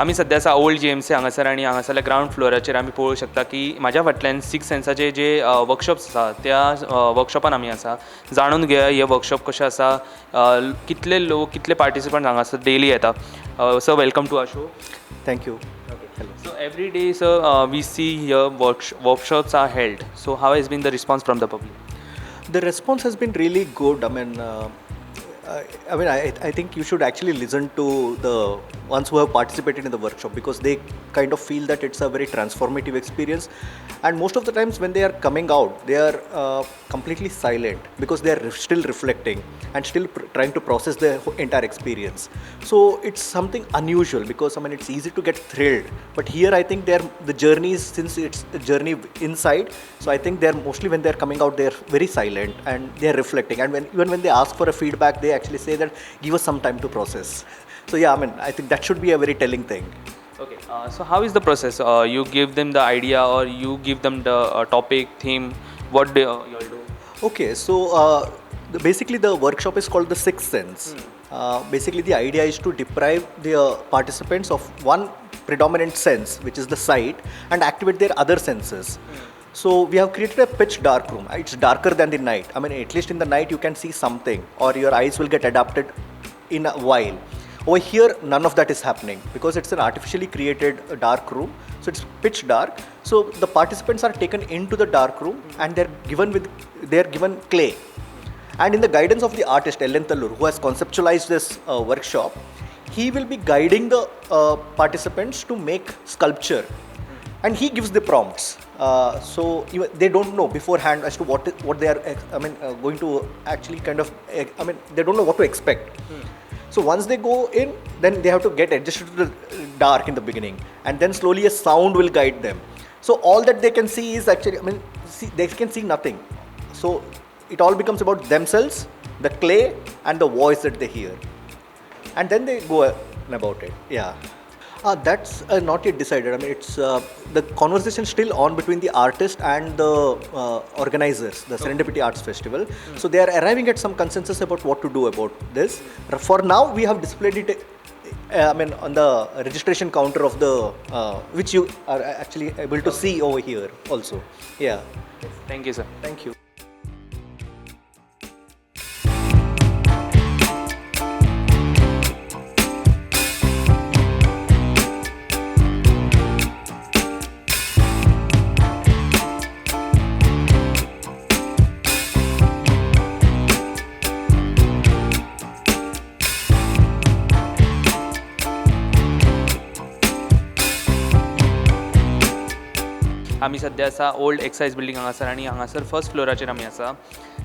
आमी सध्या आसा ओल्ड GMC हांगासर आनी हांगासरल्या ग्रावंड फ्लोराचेर आमी पळोवंक शकता की म्हाज्या फाटल्यान 6 सेन्साचे जे वर्कशॉप्स आसा त्या वर्कशॉपान आमी आसा. जाणून घेवया हे वर्कशॉप कशें आसा, कितले लोक कितले पार्टिसिपंट हांगासर डेली येता. Sir, welcome to our show. Thank you. So every day, sir, we see here workshops are held. So how has been the response from the public? The response has been really good. I think you should actually listen to the ones who have participated in the workshop, because they kind of feel that it's a very transformative experience. And most of the times when they are coming out, they are completely silent because they are still reflecting and still trying to process the entire experience. So it's something unusual, because it's easy to get thrilled, but here I think the journey is, since it's a journey inside, so I think they're mostly, when they're coming out, they're very silent and they're reflecting. And even when they ask for a feedback, they actually say that give us some time to process. So yeah, I think that should be a very telling thing. Okay, so how is the process? You give them the idea, or you give them the topic, theme? What do you all do? Okay, so basically the workshop is called the Sixth Sense. Basically the idea is to deprive the participants of one predominant sense, which is the sight, and activate their other senses. So we have created a pitch dark room. It's darker than the night. At least in the night you can see something, or your eyes will get adapted in a while. Over here, none of that is happening, because it's an artificially created dark room. So it's pitch dark. So the participants are taken into the dark room and they're given clay. And in the guidance of the artist Ellen Tallur, who has conceptualized this workshop, he will be guiding the participants to make sculpture, and he gives the prompts. So they don't know beforehand as to what they are going to actually they don't know what to expect. So once they go in, then they have to get adjusted to the dark in the beginning, and then slowly a sound will guide them. So all that they can see is actually, they can see nothing. So it all becomes about themselves, the clay, and the voice that they hear. And then they go about it. Yeah. That's not yet decided. It's the conversation still on between the artist and the organizers, the Serendipity Arts Festival. So they are arriving at some consensus about what to do about this. For now, we have displayed it on the registration counter of the which you are actually able to see over here also. Yeah. Thank you, sir. Thank you. आमी सध्या आसा old excise building हांगासर, आनी हांगासर first फ्लोराचेर आमी आसा.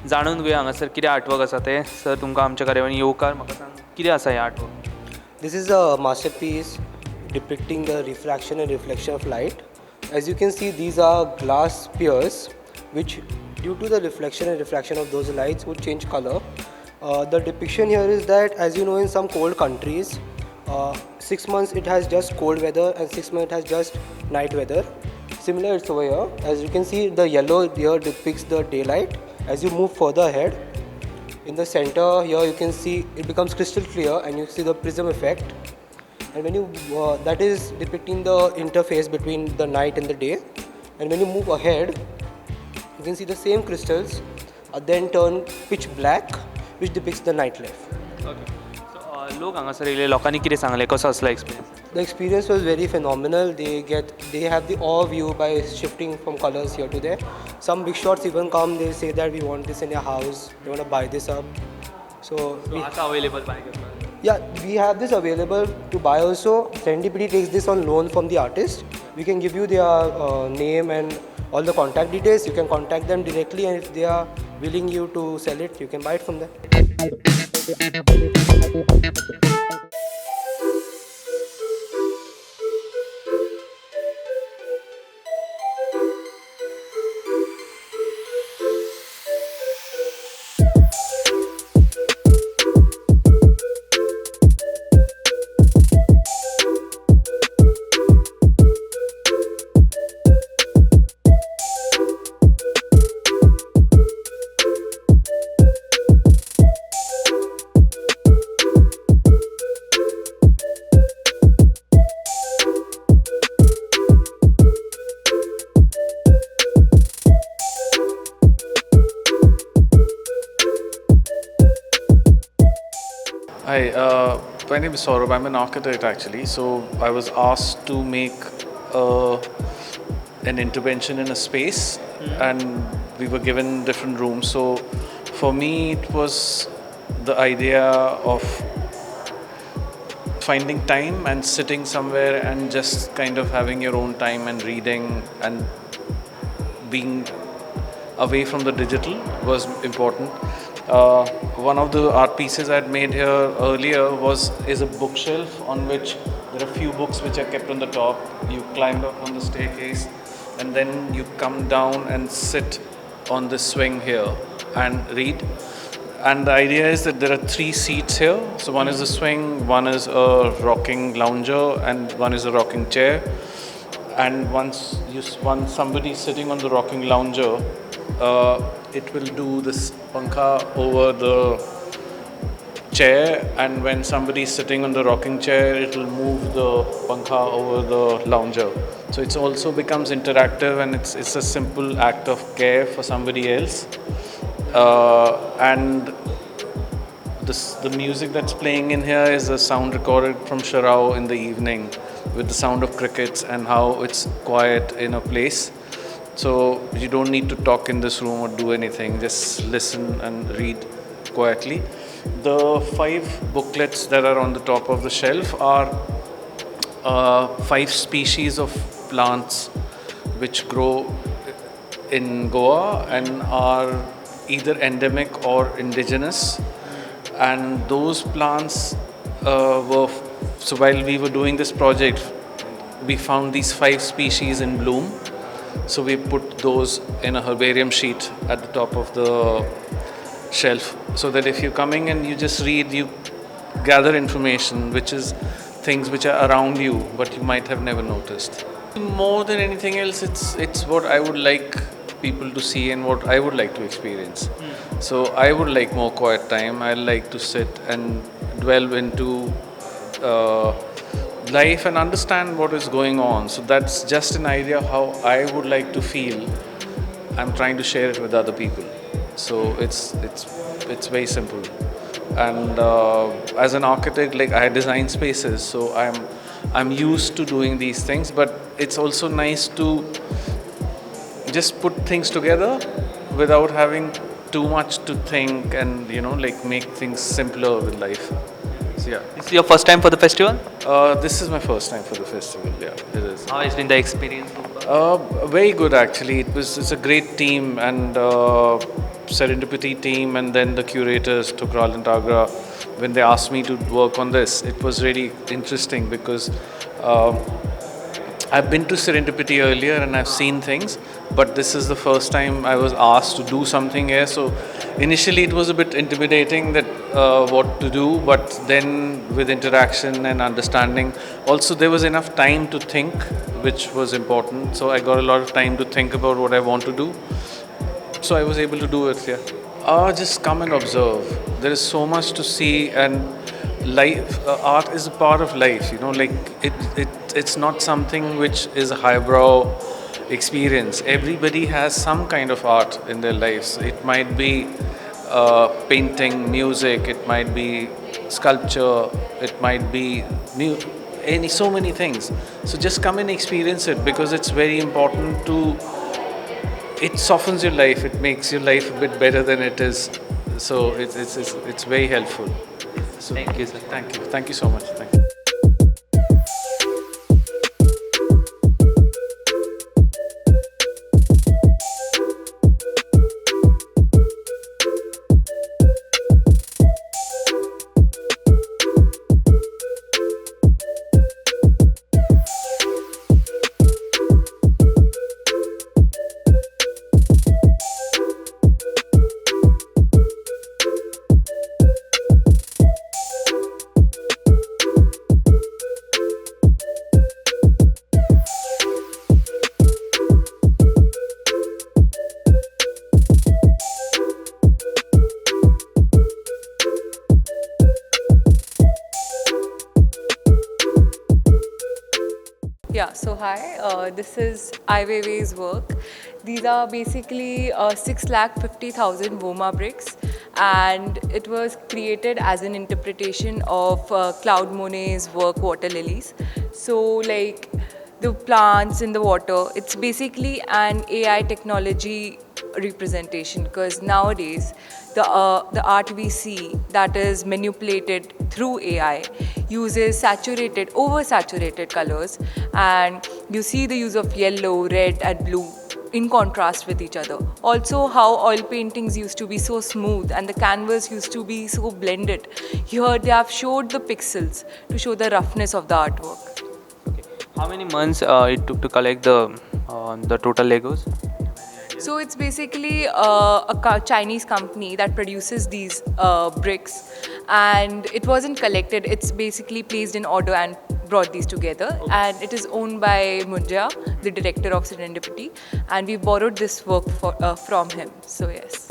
जाणून घेवया हांगासर कितें आर्टवर्क आसा ते. सर, तुमकां आमच्या कार्यावळीन येवकार म्हाका सांग, कितें आसा हें artwork? This is a masterpiece depicting the refraction and reflection of light. As you can see, these are glass spheres which, due to the reflection and refraction of those lights, would change color. The depiction here is that, as you know, in some cold countries, 6 months it has just cold weather and 6 months it has just night weather. Similar, it's over here. As you can see, the yellow here depicts the daylight. As you move further ahead, in the center here you can see it becomes crystal clear, and you see the prism effect. And when you that is depicting the interface between the night and the day. And when you move ahead, you can see the same crystals then turn pitch black, which depicts the nightlife. Okay. So लोक हांगासर येयले, लोकांनी कितें सांगलें, कसो आसलो experience? The experience was very phenomenal. They have the awe view by shifting from colors here to there. Some big shots even come, they say that we want this in your house, they want to buy this up. So आसा available by करपाक? yeah, we have this available to buy also. Serendipity takes this on loan from the artist. We can give you their name and all the contact details. You can contact them directly, and if they are willing you to sell it, you can buy it from them. Hi, my name is Saurabh. I'm an architect actually. So I was asked to make uh, an intervention in a space, and we were given different rooms. So for me, it was the idea of finding time and sitting somewhere and just kind of having your own time and reading and being away from the digital was important. One of the art pieces I had made here earlier is a bookshelf on which there are few books which are kept on the top. You climb up on the staircase and then you come down and sit on the swing here and read. And the idea is that there are 3 seats here. So one is a swing, one is a rocking lounger, and one is a rocking chair. And once somebody is sitting on the rocking lounger, it will do this pankha over the chair, and when somebody is sitting on the rocking chair, it will move the pankha over the lounger. So it also becomes interactive, and it's a simple act of care for somebody else. And the music that's playing in here is a sound recorded from Sharao in the evening with the sound of crickets and how it's quiet in a place. So you don't need to talk in this room or do anything, just listen and read quietly. The 5 booklets that are on the top of the shelf are 5 species of plants which grow in Goa and are either endemic or indigenous. And those plants so while we were doing this project, we found these 5 species in bloom. So we put those in a herbarium sheet at the top of the shelf, so that if you're coming and you just read, you gather information, which is things which are around you, but you might have never noticed. More than anything else, it's what I would like people to see and what I would like to experience. So I would like more quiet time. I like to sit and delve into life and understand what is going on. So that's just an idea of how I would like to feel. I'm trying to share it with other people. So it's very simple. And as an architect, like I design spaces, so I'm used to doing these things. But it's also nice to just put things together without having too much to think, and like make things simpler with life. So yeah. This is your first time for the festival? This is my first time for the festival. Yeah, it is. How has been the experience? Very good actually. It's a great team, and Serendipity team, and then the curators Thakore and Agra. When they asked me to work on this, it was really interesting because I've been to Serendipity earlier and I've seen things, but this is the first time I was asked to do something here. So initially it was a bit intimidating that what to do, but then with interaction and understanding, also there was enough time to think, which was important. So I got a lot of time to think about what I want to do. So I was able to do it here. Just come and observe. There is so much to see, and life, art is a part of life. Like it's not something which is a highbrow experience. Everybody has some kind of art in their lives. It might be painting, music. It might be sculpture. It might be so many things. So just come and experience it, because it's very important to. It softens your life. It makes your life a bit better than it is. So it's very helpful. So, Thank you, sir. Thank you. Thank you so much. Thank you. Yeah, so hi, this is Ai Weiwei's work. These are basically 6,50,000 Woma bricks, and it was created as an interpretation of Claude Monet's work Water Lilies. So like the plants in the water, it's basically an AI technology representation, because nowadays the art we see that is manipulated through AI uses oversaturated colors, and you see the use of yellow, red and blue in contrast with each other. Also, how oil paintings used to be so smooth and the canvas used to be so blended. Here they have showed the pixels to show the roughness of the artwork. How many months it took to collect the total Legos? So it's basically Chinese company that produces these bricks, and it wasn't collected. It's basically placed in order and brought these together. And it is owned by Munja, the director of Serendipity, and we borrowed this work from him. So yes.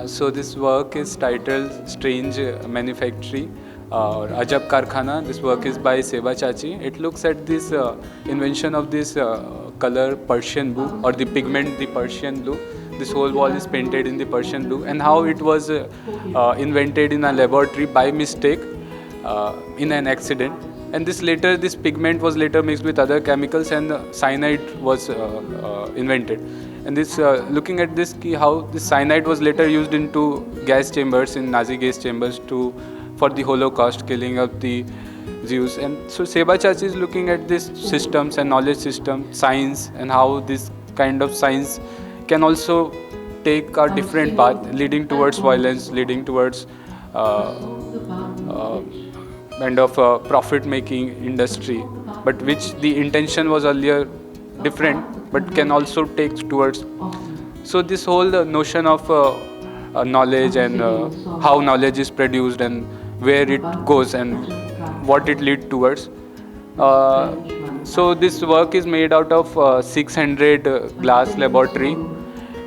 So this work is titled Strange Manufactory or Ajab Karkhana. This work is by Seva Chachi. It looks at this invention of this color Persian blue, or the pigment the Persian blue. This whole wall is painted in the Persian blue, and how it was invented in a laboratory by mistake in an accident. And this pigment was later mixed with other chemicals, and cyanide was invented. And this looking at this how this cyanide was later used into gas chambers, in Nazi gas chambers, for the Holocaust, killing of the Jews. And so Seva Chachi is looking at these systems and knowledge system, science, and how this kind of science can also take a different path, leading towards violence, leading towards kind of profit-making industry, but which the intention was earlier different, but can also take towards. So this whole notion of knowledge and how knowledge is produced and where it goes and what it leads towards. So this work is made out of 600 glass laboratory,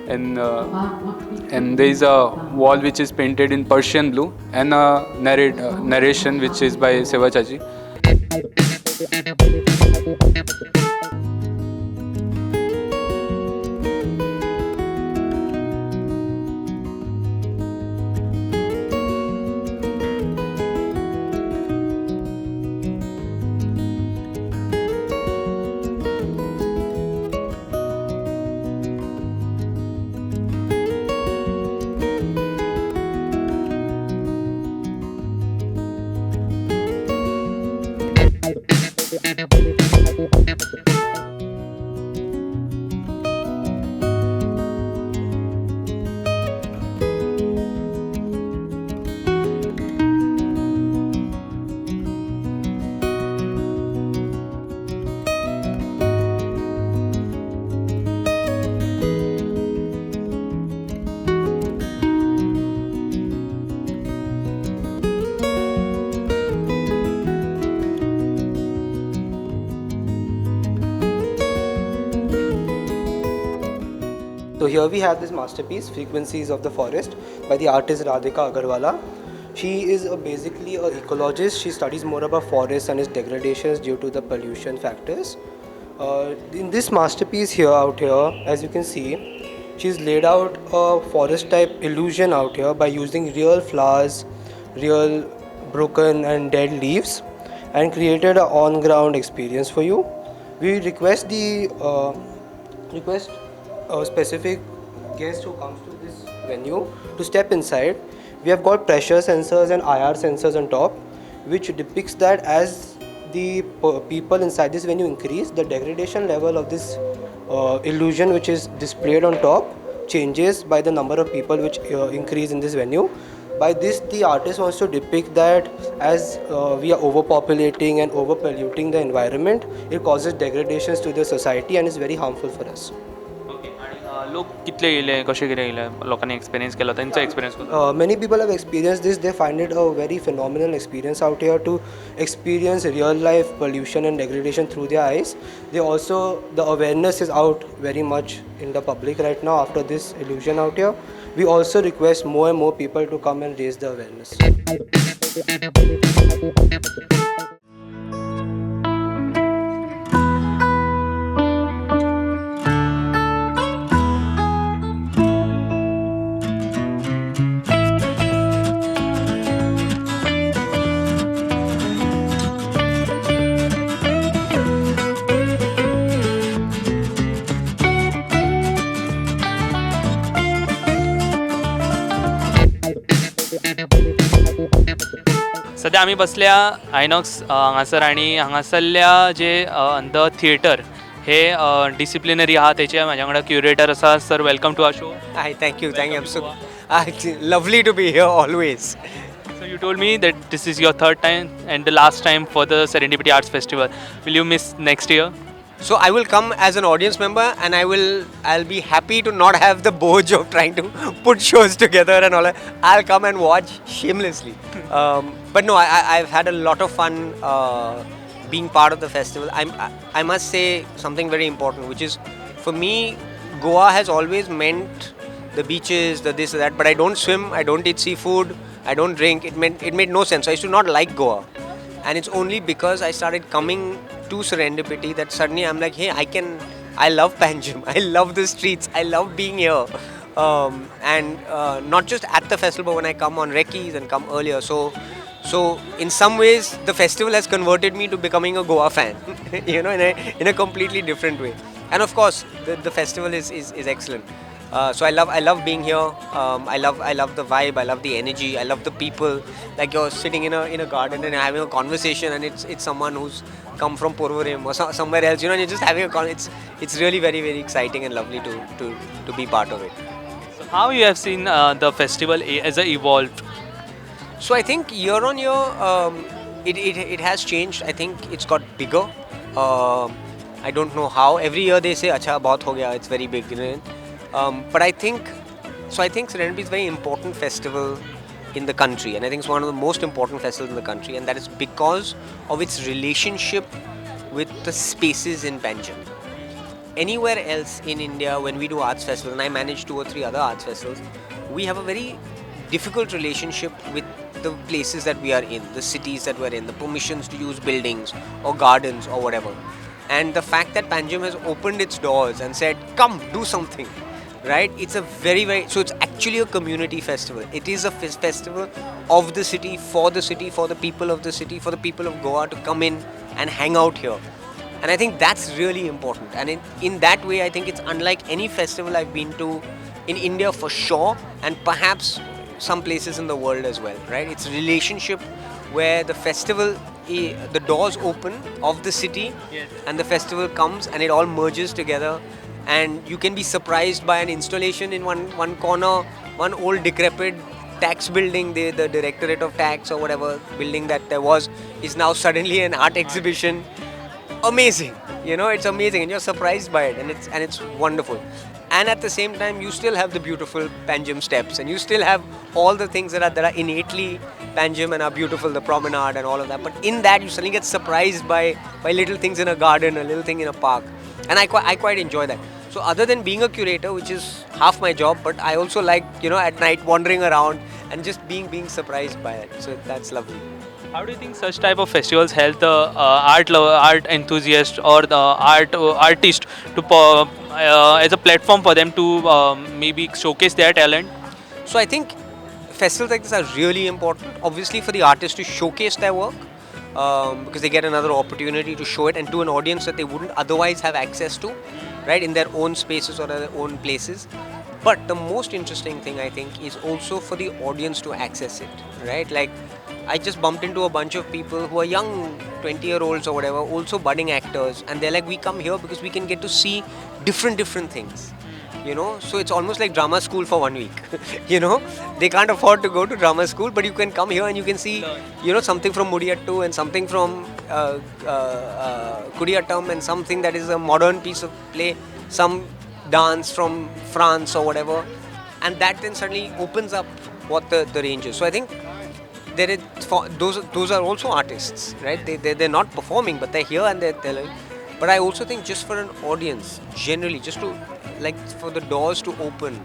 and there is a wall which is painted in Persian blue, and a narration which is by Seva Chachi. So here we have this masterpiece, Frequencies of the Forest, by the artist Radhika Agarwala. She is basically an ecologist. She studies more about forests and its degradations due to the pollution factors. In this masterpiece out here, as you can see, she's laid out a forest type illusion out here by using real flowers, real broken and dead leaves, and created an on-ground experience for you. We request a specific guest who comes to this venue to step inside. We have got pressure sensors and IR sensors on top, which depicts that as the people inside this venue increase, the degradation level of this illusion which is displayed on top changes by the number of people which increase in this venue. By this, the artist wants to depict that as we are overpopulating and overpolluting the environment, it causes degradations to the society and is very harmful for us. लोक कितले येयले कशें कितें येयले लोकांनी experience केलो तेंचो experience कसो Many people have experienced this. They find it a very phenomenal experience out here to experience real life pollution and degradation through their eyes. They also, the awareness is out very much in the public right now after this illusion out here. We also request more and more people to come and raise the awareness. सध्या आमी बसल्या आयनॉक्स हांगासर आनी हांगासरल्या जे the theatre हे disciplinary आहा तेचे म्हाज्या वांगडा क्युरेटर आसा sir welcome to our show Hi, thank you. I'm so lovely to be here always. So you told me that this is your third time and the last time for the Serendipity Arts Festival. Will you miss next year? So I will come as an audience member, and I'll be happy to not have the boj of trying to put shows together and all that. I'll come and watch shamelessly. But no, I've had a lot of fun being part of the festival. I must say something very important, which is for me, Goa has always meant the beaches, the this, that. But I don't swim, I don't eat seafood, I don't drink. It made no sense. I used to not like Goa, and it's only because I started coming to Serendipity that suddenly I'm like, hey, I love Panjim, I love the streets, I love being here, and not just at the festival, but when I come on Recce's and come earlier. So in some ways, the festival has converted me to becoming a Goa fan, you know, in a completely different way. And of course, the festival is excellent. So I love being here. I love the vibe. I love the energy. I love the people. Like you're sitting in a garden and having a conversation, and it's someone who's come from Porvorim or somewhere else, you know. And you're just having it's really very very exciting and lovely to be part of it. So how you have seen the festival as a evolved? So I think year on year, it has changed. I think it's got bigger. I don't know how. Every year they say, "Acha, bahut ho gaya." It's very big. You know? But I think Serendipity is a very important festival in the country, and I think it's one of the most important festivals in the country, and that is because of its relationship with the spaces in Panjim. Anywhere else in India, when we do arts festivals, and I manage 2 or 3 other arts festivals, we have a very difficult relationship with the places that we are in, the cities that we're in, the permissions to use buildings or gardens or whatever. And the fact that Panjim has opened its doors and said, come, do something, right? It's a very, very, so it's actually a community festival. It is a festival of the city, for the people of the city, for the people of Goa to come in and hang out here. And I think that's really important. And in that way, I think it's unlike any festival I've been to in India for sure, and perhaps some places in the world as well, right? It's a relationship where the festival, the doors open of the city, yes, and the festival comes and it all merges together, and you can be surprised by an installation in one corner, one old decrepit tax building, the Directorate of Tax or whatever building that there was is now suddenly an art exhibition. Amazing, you know, it's amazing, and you're surprised by it, and it's wonderful. And at the same time, you still have the beautiful Panjim steps, and you still have all the things that are innately Panjim and are beautiful, the promenade and all of that. But in that, you suddenly get surprised by little things in a garden, a little thing in a park, and I quite enjoy that. So other than being a curator, which is half my job, but I also like, you know, at night wandering around and just being surprised by it. So that's lovely. How do you think such type of festivals help the art enthusiast or the artist to as a platform for them to maybe showcase their talent? So I think festivals like this are really important, obviously for the artists to showcase their work, because they get another opportunity to show it and to an audience that they wouldn't otherwise have access to, right, in their own spaces or their own places. But the most interesting thing, I think, is also for the audience to access it, right? Like, I just bumped into a bunch of people who are young 20-year-olds or whatever, also budding actors, and they're like, we come here because we can get to see different things, you know. So it's almost like drama school for 1 week. You know, they can't afford to go to drama school, but you can come here and you can see, you know, something from Mudiyattu and something from Kudiyattam and something that is a modern piece of play, some dance from France or whatever, and that then suddenly opens up what the range is. So I think there is those are also artists, right? They're not performing, but they're here and they're like, but I also think just for an audience, generally, just to like for the doors to open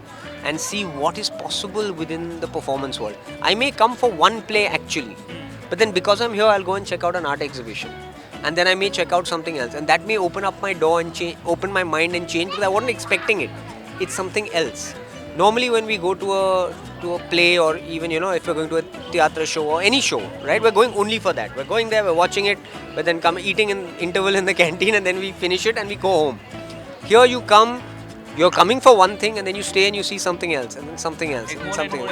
and see what is possible within the performance world. I may come for one play actually, but then because I'm here, I'll go and check out an art exhibition, and then I may check out something else, and that may open up my door and open my mind and change, because I wasn't expecting it. It's something else. Normally when we go to a play, or even if we're going to a theatre show or any show, right, we're going only for that. We're going there, we're watching it, but then come eating in interval in the canteen, and then we finish it and we go home. Here you come, you're coming for one thing, and then you stay and you see something else, and then something else, and something else.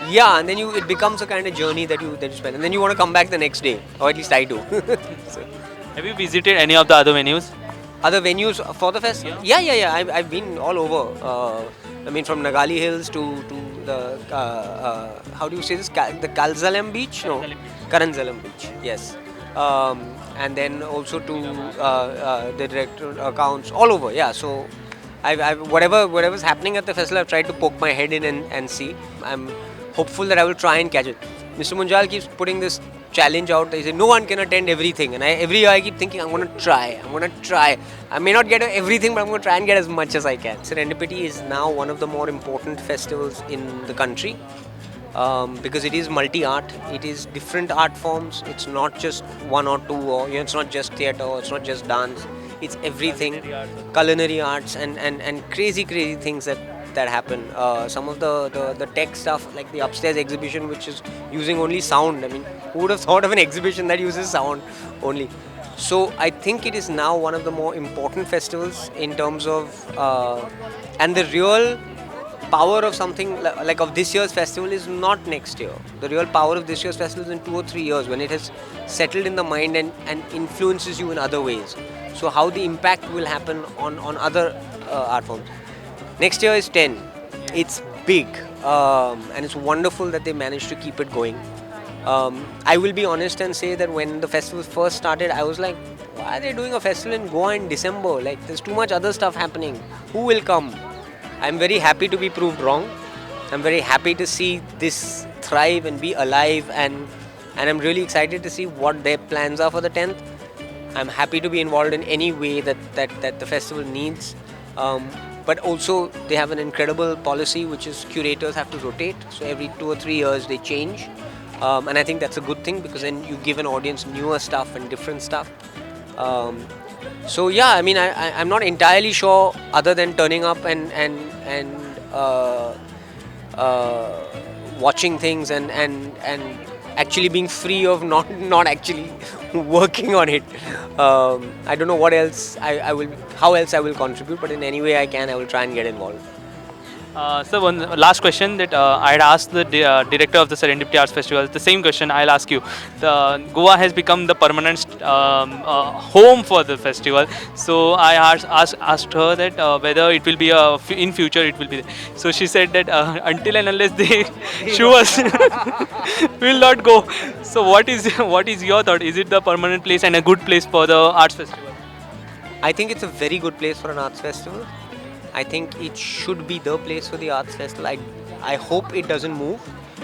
Yeah, and then it becomes a kind of journey that you spend, and then you want to come back the next day, or at least I do. So. Have you visited any of the other venues? Other venues for the festival? Yeah. I've been all over. I mean, from Nagali Hills to the how do you say this? The Kalzalam Beach? No, Karanzalam Beach. Yes. And then also to the director accounts all over. Yeah. So, I've whatever's happening at the festival, I've tried to poke my head in and see. I'm hopeful that I will try and catch it. Mr. Munjal keeps putting this challenge out. He said no one can attend everything, and every year I keep thinking I'm going to try. I may not get everything, but I'm going to try and get as much as I can. Serendipity is now one of the more important festivals in the country, because it is multi-art. It is different art forms. It's not just one or two, or it's not just theatre, or it's not just dance. It's everything, culinary arts and crazy things that happen. Some of the tech stuff, like the upstairs exhibition, which is using only sound. I mean, who would have thought of an exhibition that uses sound only? So I think it is now one of the more important festivals in terms of, and the real power of something like of this year's festival is not next year. The real power of this year's festival is in 2 or 3 years, when it has settled in the mind and influences you in other ways. So how the impact will happen on other art forms. Next year is 10. It's big, and it's wonderful that they managed to keep it going. I will be honest and say that when the festival first started, I was like, why are they doing a festival in Goa in December? Like, there's too much other stuff happening. Who will come? I'm very happy to be proved wrong. I'm very happy to see this thrive and be alive, and I'm really excited to see what their plans are for the 10th. I'm happy to be involved in any way that the festival needs. But also they have an incredible policy, which is curators have to rotate. So every 2 or 3 years they change. And I think that's a good thing, because then you give an audience newer stuff and different stuff. So yeah, I mean, I'm not entirely sure, other than turning up and watching things and actually being free of not actually working on it. I don't know what else how else I will contribute, but in any way I can, I will try and get involved. So one last question that I had asked the director of the Serendipity Arts Festival. The same question I'll ask you. Goa has become the permanent home for the festival. So I asked her that whether it will be in future it will be there. So she said that until and unless they show us, will not go. So what is your thought? Is it the permanent place and a good place for the arts festival? I think it's a very good place for an arts festival. I think it should be the place for the arts festival. I hope it doesn't move.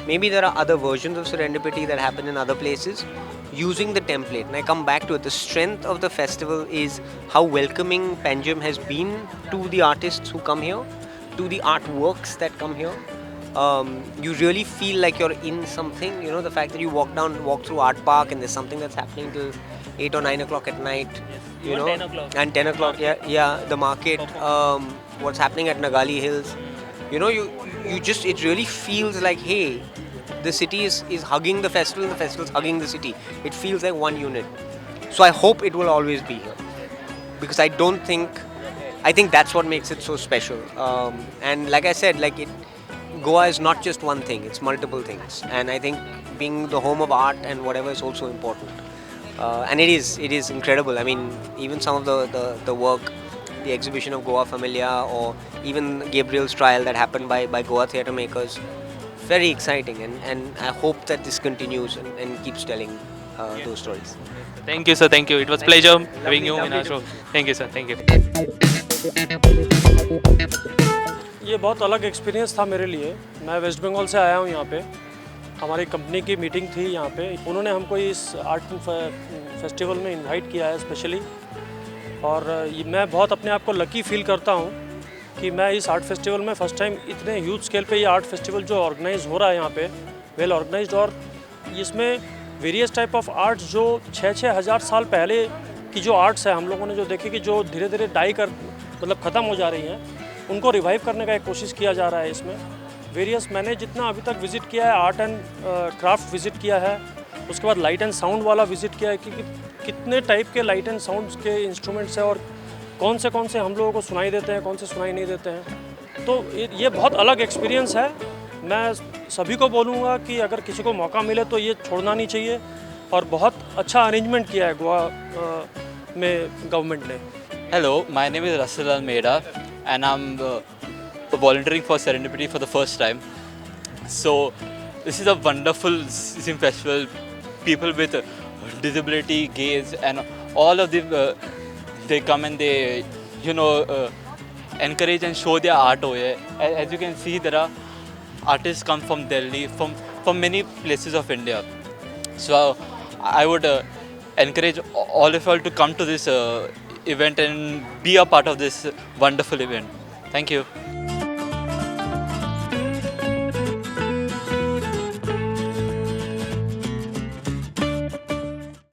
Maybe there are other versions of Serendipity that happen in other places using the template. And I come back to it. The strength of the festival is how welcoming Panjim has been to the artists who come here, to the artworks that come here. You really feel like you're in something. You know, the fact that you walk through Art Park and there's something that's happening till 8 or 9 o'clock at night. You know, 10 o'clock. And 10 o'clock, yeah, the market. What's happening at Nagali Hills, you know, it really feels like, hey, the city is hugging the festival and the festival is hugging the city. It feels like one unit. So I hope it will always be here, because I think that's what makes it so special. And like I said, Goa is not just one thing, it's multiple things. And I think being the home of art and whatever is also important. And it is incredible. I mean, even some of the work, the exhibition of Goa Familia, or even Gabriel's trial that happened by Goa theatre makers. Very exciting, and I hope that this continues and keeps telling those stories. Thank you, sir. Thank you. It was a pleasure having you in our show. Thank you, sir. Thank you. ये बहुत अलग experience था मेरे लिए। मैं waste Bengal से आया हूँ यहाँ पे। हमारी कंपनी की मीटिंग थी यहाँ पे। उन्होंने हमको इस आर्ट फेस्टिवल में इनवाइट किया है स्पेशली, और मैं बहुत अपने आप को लकी फील करता हूँ कि मैं इस आर्ट फेस्टिवल में फ़र्स्ट टाइम इतने ह्यूज स्केल पे ये आर्ट फेस्टिवल जो ऑर्गेनाइज हो रहा है यहाँ पे, वेल ऑर्गेनाइज्ड, और इसमें वेरियस टाइप ऑफ आर्ट्स जो 6-6 हज़ार साल पहले की जो आर्ट्स है हम लोगों ने जो देखे कि जो धीरे धीरे डाई कर मतलब ख़त्म हो जा रही हैं, उनको रिवाइव करने का एक कोशिश किया जा रहा है इसमें। वेरियस मैंने जितना अभी तक विज़िट किया है, आर्ट एंड क्राफ्ट विज़िट किया है, उसके बाद लाइट एंड साउंड वाला विज़िट किया है कि कितने टाइप के लाइट एंड साउंड्स के इंस्ट्रूमेंट्स हैं और कौन से हम लोगों को सुनाई देते हैं, कौन से सुनाई नहीं देते हैं। तो ये बहुत अलग एक्सपीरियंस है। मैं सभी को बोलूँगा कि अगर किसी को मौका मिले तो ये छोड़ना नहीं चाहिए, और बहुत अच्छा अरेंजमेंट किया है गोवा में गवर्नमेंट ने। Hello, my name is Russell Almeida and I'm volunteering for Serendipity for the first time. So this is a wonderful sim festival. People with disability, gaze, and all of them, they come and they, encourage and show their art over here. As you can see, there are artists come from Delhi, from many places of India. So I would encourage all of you all to come to this event and be a part of this wonderful event. Thank you.